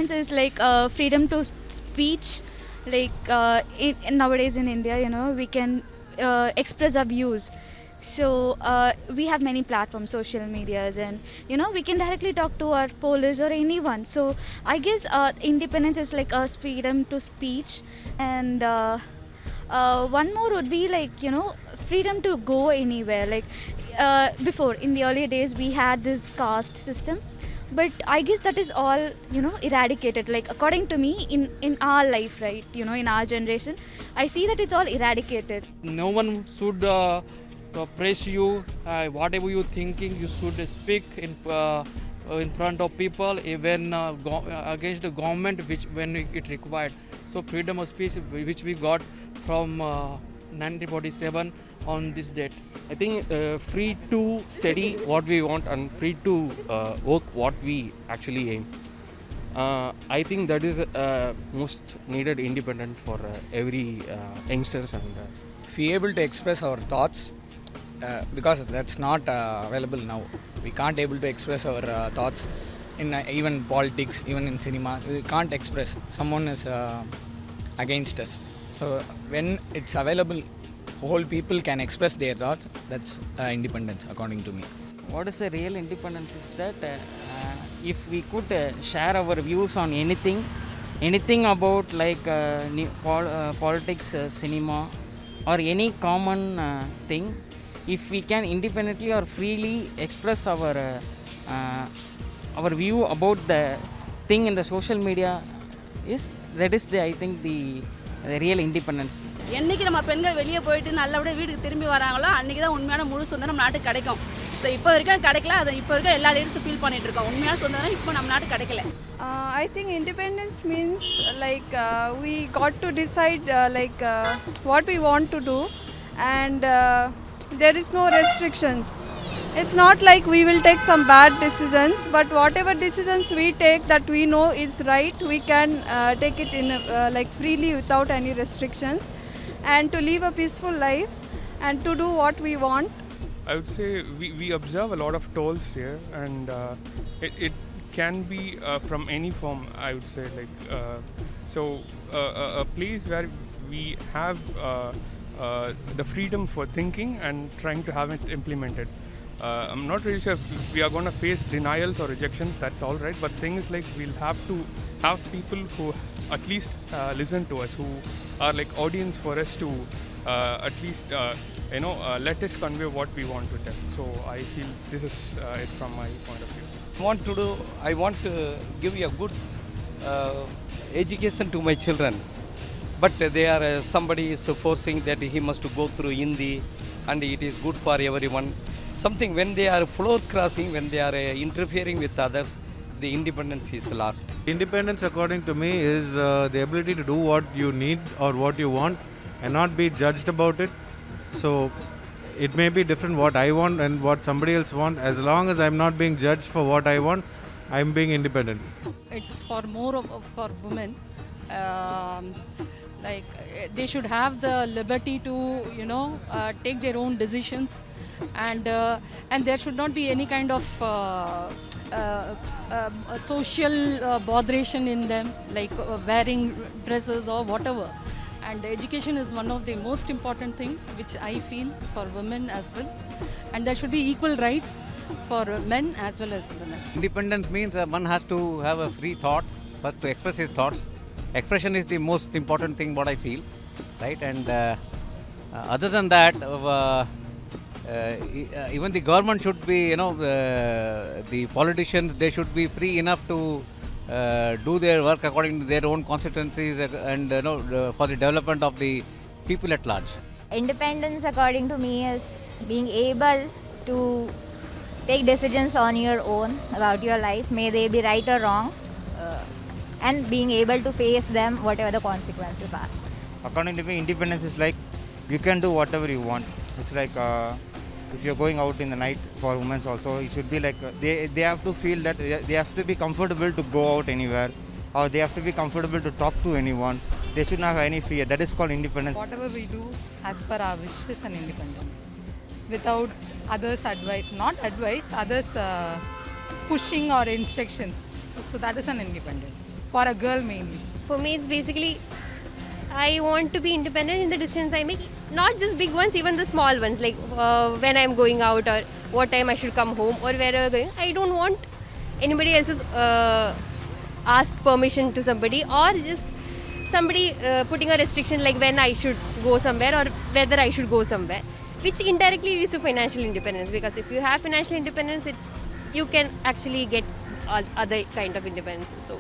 independence is like freedom to speech. Like nowadays in India, we can express our views. So we have many platforms, social medias, and we can directly talk to our police or anyone. So I guess independence is like a freedom to speech, and one more would be like freedom to go anywhere. Like before, in the earlier days, we had this caste system, but I guess that is all eradicated. Like according to me, in our life, right, in our generation, I see that it's all eradicated. No one should praise you. Whatever you thinking, you should speak in front of people, even against the government, which when it required. So freedom of speech, which we got from 1947 on this date. I think free to study what we want and free to work what we actually aim. I think that is most needed independent for every youngsters and. If we are able to express our thoughts, because that's not available now. We can't able to express our thoughts in even politics, even in cinema. We can't express. Someone is against us. So when it's available, whole people can express their thoughts. That's independence, according to me. What is the real independence is that if we could share our views on anything about like politics, cinema, or any common thing, if we can independently or freely express our view about the thing in the social media, that is I think the real independence. என்னைக்கு நம்ம பெண்கள் வெளியே போயிட்டு நல்லபடியாக வீட்டுக்கு திரும்பி வராங்களோ அன்றைக்கி தான் உண்மையான முழு சுதந்திரம் நம்ம நாட்டுக்கு கிடைக்கும். ஸோ இப்போ வரைக்கும் கிடைக்கல, அதை இப்போ வரைக்கும் எல்லா லேடிஸும் ஃபீல் பண்ணிட்டு இருக்கோம். உண்மையான சுதந்திரம் இப்போ நம்ம நாட்டுக்கு கிடைக்கல. I think independence means like we got to decide what we want to do, and there is no restrictions. It's not like we will take some bad decisions, but whatever decisions we take that we know is right, we can take it in freely without any restrictions, and to live a peaceful life and to do what we want. I would say we observe a lot of tolls here, and it can be from any form. I would say a place where we have the freedom for thinking and trying to have it implemented. I'm not really sure if we are going to face denials or rejections. That's all right, but thing is we'll have to have people who at least listen to us, who are like audience for us to at least let us convey what we want to tell. So I feel this is it from my point of view. I want to give a good education to my children, but they are somebody is forcing that he must go through Hindi, and it is good for everyone. Something when they are floor crossing, when they are interfering with others, the independence is lost. Independence, according to me, is the ability to do what you need or what you want and not be judged about it. So it may be different what I want and what somebody else want. As long as I'm not being judged for what I want, I'm being independent. It's for more for women. They should have the liberty to take their own decisions, and there should not be any kind of social botheration in them, like wearing dresses or whatever. And education is one of the most important thing which I feel for women as well, and there should be equal rights for men as well as women. Independence means one has to have a free thought, but to express his thoughts. Expression is the most important thing, what I feel, right? And other than that, even the government should be, the politicians, they should be free enough to do their work according to their own constituencies and for the development of the people at large. Independence, according to me, is being able to take decisions on your own about your life, may they be right or wrong, and being able to face them, whatever the consequences are. According to me, independence is like you can do whatever you want. It's like if you're going out in the night, for women also, it should be like they have to feel that they have to be comfortable to go out anywhere, or they have to be comfortable to talk to anyone. They shouldn't have any fear. That is called independence. Whatever we do as per our wishes and independent, without others' advice, not advice, others pushing or instructions. So that is an independent. for a girl mainly? For me, it's basically I want to be independent in the decisions I make, not just big ones, even the small ones, like when I'm going out or what time I should come home or where I'm going. I don't want anybody else's ask permission to somebody, or just somebody putting a restriction like when I should go somewhere or whether I should go somewhere, which indirectly leads to financial independence, because if you have financial independence, you can actually get other kind of independence. So